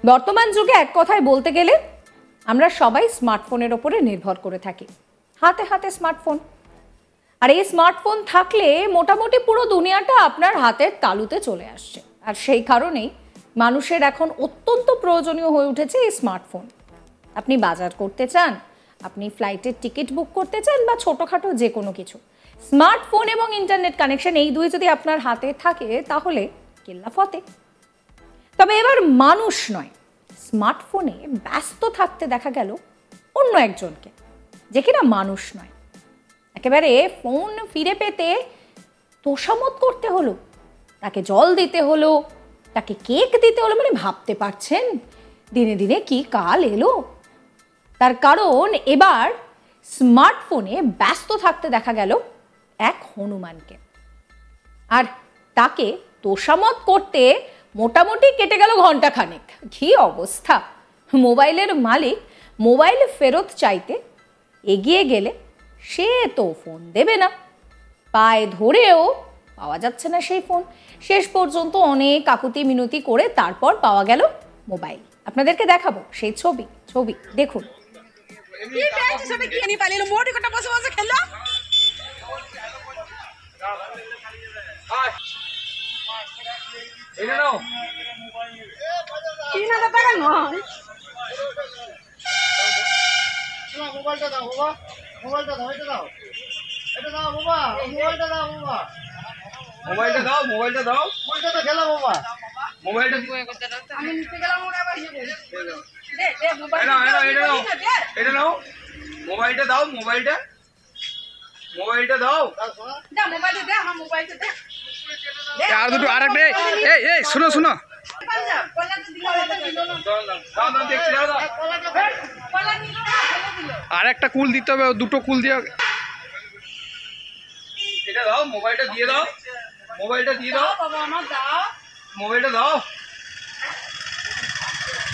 বর্তমান যুগে এক কথায় বলতে গেলে আমরা সবাই স্মার্টফোনের ওপরে নির্ভর করে থাকি। হাতে হাতে স্মার্টফোন, আর এই স্মার্টফোন থাকলে মোটামুটি পুরো দুনিয়াটা আপনার হাতের তালুতে চলে আসছে। আর সেই কারণেই মানুষের এখন অত্যন্ত প্রয়োজনীয় হয়ে উঠেছে এই স্মার্টফোন। আপনি বাজার করতে চান, আপনি ফ্লাইটের টিকিট বুক করতে চান, বা ছোটোখাটো যে কোনো কিছু, স্মার্টফোন এবং ইন্টারনেট কানেকশন এই দুই যদি আপনার হাতে থাকে তাহলে কেল্লা ফতে। তবে এবার মানুষ নয়, স্মার্টফোনে ব্যস্ত থাকতে দেখা গেল অন্য একজনকে, যে কিনা মানুষ নয়। একেবারে ফোন ফিরে পেতে তোষামত করতে হলো, তাকে জল দিতে হলো, তাকে কেক দিতে হলো। মানে ভাবতে পারছেন দিনে দিনে কি কাল এলো। তার কারণ এবার স্মার্টফোনে ব্যস্ত থাকতে দেখা গেল এক হনুমানকে, আর তাকে তোষামত করতে মোটামুটি কেটে গেল ঘন্টাখানেক। কি অবস্থা! মোবাইলের মালিক মোবাইল ফেরত চাইতে এগিয়ে গেলে সে তো ফোন দেবে না, পায়ে ধরেও পাওয়া যাচ্ছে না সেই ফোন। শেষ পর্যন্ত অনেক কাকুতি মিনতি করে তারপর পাওয়া গেল মোবাইল। আপনাদেরকে দেখাবো সেই ছবি দেখুন। মোবাইলটা দাও বাবা, মোবাইলটা দাও, এটা দাও, এটা দাও বাবা, মোবাইলটা দাও বাবা, মোবাইলটা দাও, মোবাইলটা দাও, মোবাইলটা তো খেলা বাবা, মোবাইলটা আমি নিতে গেলাম ওরে আবার দে দে মোবাইল এটা নাও, মোবাইলটা দাও, মোবাইলটা দাও, দা মোবাইলটা দে, আমার মোবাইলটা দে, আর দুটো আরেকটা। এই শুনো শুনো, আর একটা কুল দিতে হবে, দুটো কুল দিয়ে। এটা দাও, মোবাইলটা দিয়ে দাও, মোবাইলটা দিয়ে দাও, মোবাইলটা দাও,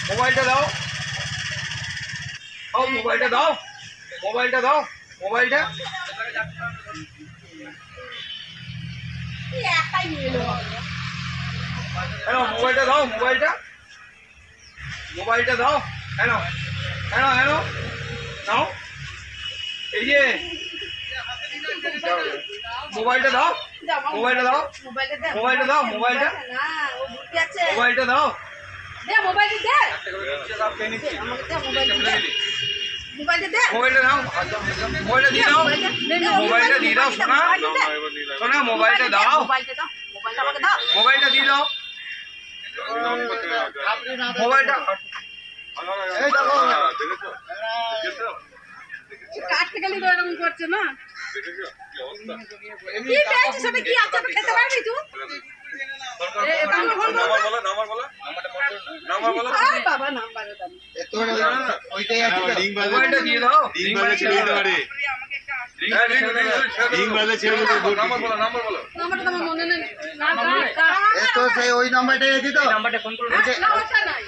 মোবাইলটা দাও, মোবাইলটা দাও, মোবাইলটা দাও, মোবাইলটা মোবাইলটা দাও, মোবাইলটা দাও, হ্যালো হ্যালো হ্যালো দাও, এই যে মোবাইলটা দাও, মোবাইলটা দাও, মোবাইলটা দাও, মোবাইলটা মোবাইলটা দাও, মোবাইলটা দাও, মোবাইলটা দিয়ে দাও, মোবাইলটা দিয়ে দাও, শোনা শোনা, মোবাইলটা দাও, মোবাইলটা দিয়ে দাও, মোবাইলটা কাটতে গেলে তো এরকম করছে না। কি পেয়েছিস সেটা কি আছে খেতে পারবি তুই? বাবা নাম্বার দাও, ওইটাই আছে, মোবাইলটা দিয়ে দাও, রিং বাজে ছেড়ে দিতে পারে, রিং বাজে ছেড়ে দিতে পারে, নাম্বার বলো, নাম্বারটা তো মনে নেই, এ তো সেই ওই নাম্বারটাই আছে, তো নাম্বারটা ফোন করো, ওটা নাই,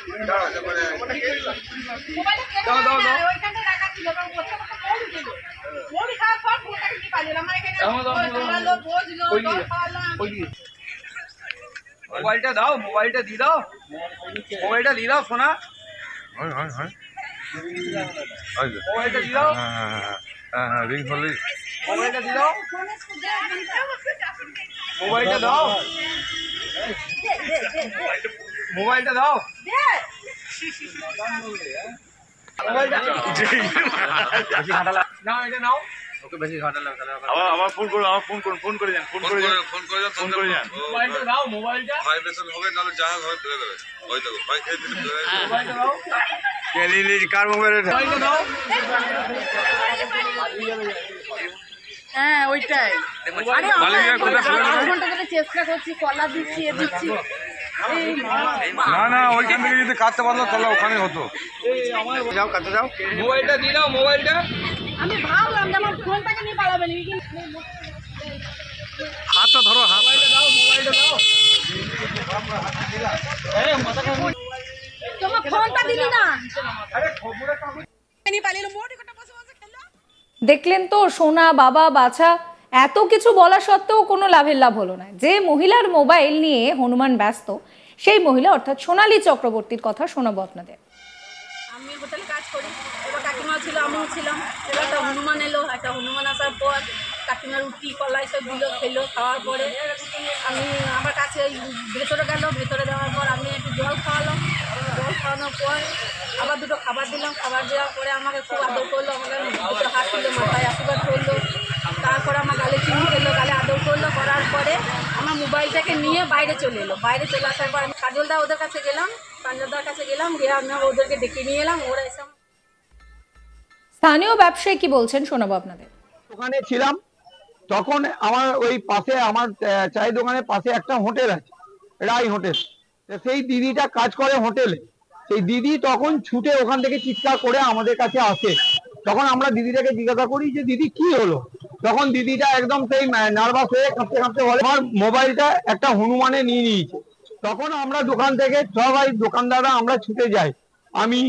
দাও দাও দাও, ওইখানে রাখা ছিল, ওটা বসে বসে ফোন দিল, ফোন খাওয়ার পর ফোনটা কি পাইলো, আমার এখানে দাও বুঝলো তো, মোবাইলটা দাও, মোবাইলটা দিয়ে দাও, মোবাইলটা দিয়ে দাও, শোনা, মোবাইলটা দিয়ে দাও, হ্যাঁ রিং হলে মোবাইলটা দিয়ে দাও, মোবাইলটা দাও, মোবাইলটা দাও, নাও, ওকে বেশি ঘাটা লাগে, আবার ফোন করো, ফোন করে যান, মোবাইলটা দাও, মোবাইলটা ভাইব্রেশন হবে, নালে জাহাজ হয় ফেলে দেবে, ওই দেখো ভাই খেয়ে দিলে, মোবাইলটা দাও, কার মোবাইলটা দাও, হ্যাঁ ওইটাই, চেষ্টা করছি, কলা দিচ্ছি, না ওইখান থেকে যদি কাটতে পারলো তাহলে ওখানে হতো। যাও কাটতে যাও, মোবাইলটা দিয়ে দাও, মোবাইলটা আমি ভাবলাম যে আমার ফোনটাকে নিয়ে পালাবেন, হাতটা ধরো, মোবাইলটা দাও, মোবাইলটা দাও, তোমার ফোনটা দিলি না, আরে খবরে কাগজ নিয়ে পালিয়ে মোটি কটা বসে বসে খেলো। দেখলেন তো সোনা বাবা বাছা, এত কিছু বলা সত্ত্বেও কোনো লাভের লাভ হলো না। যে মহিলার মোবাইল নিয়ে হনুমান ব্যস্ত, সেই মহিলা অর্থাৎ সোনালী চক্রবর্তীর কথা শোনাবো আপনাদের। আমি হোটেলে কাজ করি, এবার কাকিমাও ছিল, আমিও ছিলাম। এবার একটা হনুমান এলো, একটা হনুমান আসার পর কাকিমা রুটি কলাই সব দিল, খেলো। খাওয়ার পরে আমি আমার কাছে ভেতরে গেল, ভেতরে যাওয়ার পর আমি একটু জল খাওয়ালাম। জল খাওয়ানোর পর আবার দুটো খাবার দিলাম। খাবার দেওয়ার পরে আমাকে খুব আদর করলো, আমাকে দুটো হাত তুলে মাথায় আশীর্বাদ করলো। তারপরে আমার গালে চিনি খেলো, গালে আদর করলো। করার পরে আমার মোবাইলটাকে নিয়ে বাইরে চলে এলো। বাইরে চলে আসার পর আমি কাজলদা ওদের কাছে গেলাম, কাজলদার কাছে গেলাম, গিয়ে আমি ওদেরকে ডেকে নিয়ে এলাম। ওরা এসে স্থানীয় ব্যবসায়ী কি বলছেন শোনাবো আপনাদের। দোকানে ছিলাম, তখন আমার ওই পাশে আমার চায়ের দোকানের পাশে একটা হোটেল আছে, রাই হোটেল। সেই দিদিটা কাজ করে হোটেলে। সেই দিদি তখন ছুটে ওখান থেকে চিৎকার করে আমাদের কাছে আসে। তখন আমরা দিদিটাকে জিজ্ঞাসা করি যে দিদি কি হলো। তখন দিদিটা একদম সেই নার্ভাস হয়ে কাঁপতে কাঁপতে বলে আমার মোবাইলটা একটা হনুমানে নিয়ে নিয়েছে। তখন আমরা দোকান থেকে সবাই দোকানদাররা আমরা ছুটে যাই, আমি,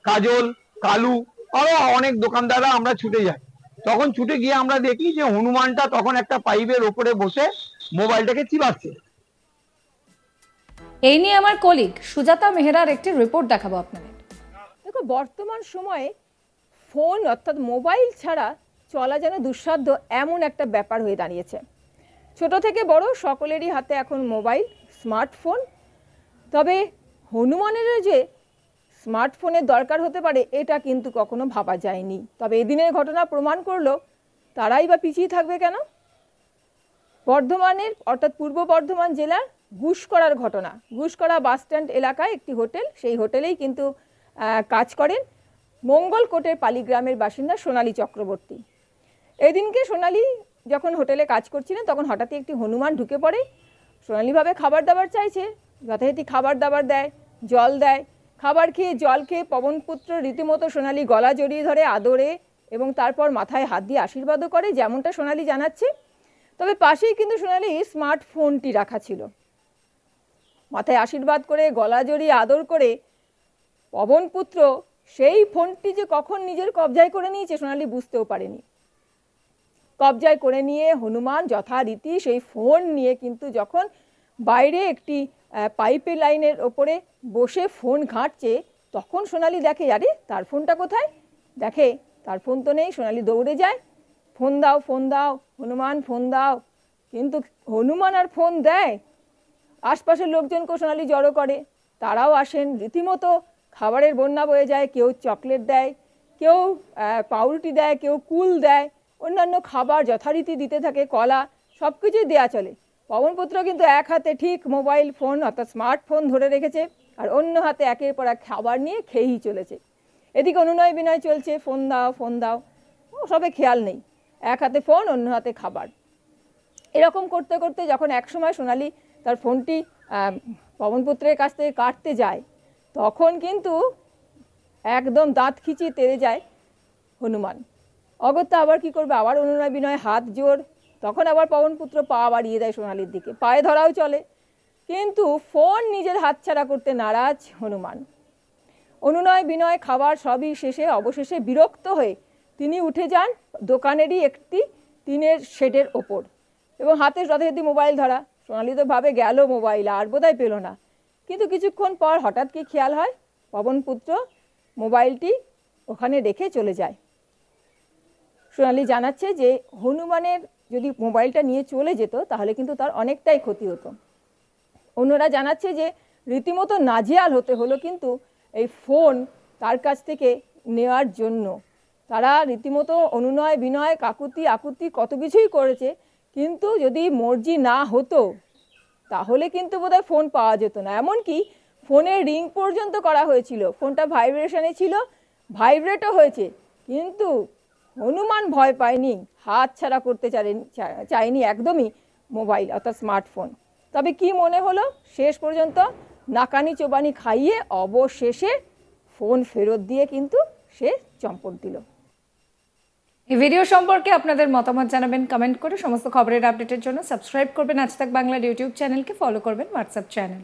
কাজল, কালু, আরো অনেক দোকানদাররা আমরা ছুটে যাই। তখন ছুটে গিয়ে আমরা দেখি যে হনুমানটা তখন একটা পাইপের ওপরে বসে মোবাইলটাকে চিবাচ্ছে। এই নিয়ে আমার কলিগ সুজাতা মেহরার একটি রিপোর্ট দেখাবো আপনাদের। দেখো, বর্তমান সময়ে ফোন অর্থাৎ মোবাইল ছাড়া চলা যেন দুঃসাধ্য এমন একটা ব্যাপার হয়ে দাঁড়িয়েছে। ছোট থেকে বড় সকলেরই হাতে এখন মোবাইল, স্মার্টফোন। তবে হনুমানের যে স্মার্টফোনের দরকার হতে পারে এটা কিন্তু কখনো ভাবা যায়নি। তবে এদিনের ঘটনা প্রমাণ করলো তারাই বা পিছিয়ে থাকবে কেন। বর্ধমানের অর্থাৎ পূর্ব বর্ধমান জেলার ঘুষকরার ঘটনা। ঘুষকরা বাসস্ট্যান্ড এলাকায় একটি হোটেল, সেই হোটেলেই কিন্তু কাজ করেন মঙ্গলকোটের পালিগ্রামের বাসিন্দা সোনালী চক্রবর্তী। এদিনকে সোনালী যখন হোটেলে কাজ করছিলেন তখন হঠাৎই একটি হনুমান ঢুকে পড়ে। সোনালীভাবে খাবার দাবার চাইছে, যথারীতি খাবার দাবার দেয়, জল দেয়। খাবার খেয়ে জল খেয়ে পবনপুত্র রীতিমতো সোনালী গলা জড়িয়ে ধরে আদরে এবং তারপর মাথায় হাত দিয়ে আশীর্বাদও করে, যেমনটা সোনালী জানাচ্ছে। তবে পাশেই কিন্তু সোনালী স্মার্টফোনটি রাখা ছিল। মাথায় আশীর্বাদ করে গলা জড়িয়ে আদর করে পবনপুত্র সেই ফোনটি যে কখন নিজের কবজায় করে নিয়েছে সোনালী বুঝতেও পারেনি। কবজায় করে নিয়ে হনুমান যথারীতি সেই ফোন নিয়ে কিন্তু যখন বাইরে একটি পাইপের লাইনের ওপরে বসে ফোন ঘাঁটছে তখন সোনালী দেখে আরে তার ফোনটা কোথায়। দেখে তার ফোন তো নেই। সোনালী দৌড়ে যায়, ফোন দাও, ফোন দাও, হনুমান ফোন দাও। কিন্তু হনুমান আর ফোন দেয়? আশপাশের লোকজনকে সোনালী জড়ো করে, তারাও আসেন। রীতিমতো খাবারের বন্যা বয়ে যায়। কেউ চকলেট দেয়, কেউ পাউরুটি দেয়, কেউ কুল দেয়, অন্যান্য খাবার যথারীতি দিতে থাকে, কলা, সব কিছুই দেওয়া চলে। পবনপুত্র কিন্তু এক হাতে ঠিক মোবাইল ফোন অর্থাৎ স্মার্টফোন ধরে রেখেছে আর অন্য হাতে একের পর এক খাবার নিয়ে খেয়েই চলেছে। এদিকে অনুনয় বিনয় চলছে, ফোন দাও, ফোন দাও, সবে খেয়াল নেই, এক হাতে ফোন অন্য হাতে খাবার। এরকম করতে করতে যখন একসময় সোনালী তার ফোনটি পবনপুত্রের কাছ থেকে কাটতে যায় তখন কিন্তু একদম দাঁত খিচিয়ে তেড়ে যায় হনুমান। অগত্যা আবার কি করবে, আবার অনুনয় বিনয়, হাত জোর। তখন আবার পবনপুত্র পা বাড়িয়ে দেয় সোনালীর দিকে, পায়ে ধরাও চলে। কিন্তু ফোন নিজের হাতছাড়া করতে নারাজ হনুমান। অনুনয় বিনয় খাবার সবই শেষে অবশেষে বিরক্ত হয়ে তিনি উঠে যান দোকানেরই একটি টিনের শেডের ওপর এবং হাতে যথারীতি মোবাইল ধরা। সোনালী তো ভাবে গেল মোবাইল, আর বোধহয় পেল না। কিন্তু কিছুক্ষণ পর হঠাৎ কি খেয়াল হয়, পবনপুত্র মোবাইলটি ওখানে রেখে চলে যায়। সোনালী জানাচ্ছে যে হনুমানের যদি মোবাইলটা নিয়ে চলে যেত তাহলে কিন্তু তার অনেকটাই ক্ষতি হতো। অন্যরা জানাচ্ছে যে রীতিমতো নাজেহাল হতে হলো কিন্তু এই ফোন তার কাছ থেকে নেওয়ার জন্য। তারা রীতিমতো অনুনয় বিনয় কাকুতি আকুতি কত কিছুই করেছে, কিন্তু যদি মর্জি না হতো তাহলে কিন্তু বোধহয় ফোন পাওয়া যেত না। এমনকি ফোনের রিং পর্যন্ত করা হয়েছিল, ফোনটা ভাইব্রেশনে ছিল, ভাইব্রেটও হয়েছে, কিন্তু হনুমান ভয় পায়নি, হাত ছাড়া করতে চায়নি একদমই মোবাইল অর্থাৎ স্মার্টফোন। তবে কি মনে হলো, শেষ পর্যন্ত নাকানি চোবানি খাইয়ে অবশেষে ফোন ফেরত দিয়ে কিন্তু সে চম্পট দিল। এই ভিডিও সম্পর্কে আপনাদের মতামত জানাবেন কমেন্ট করে। সমস্ত খবরের আপডেটের জন্য সাবস্ক্রাইব করবেন আজ তাক বাংলার ইউটিউব চ্যানেলকে, ফলো করবেন হোয়াটসঅ্যাপ চ্যানেল।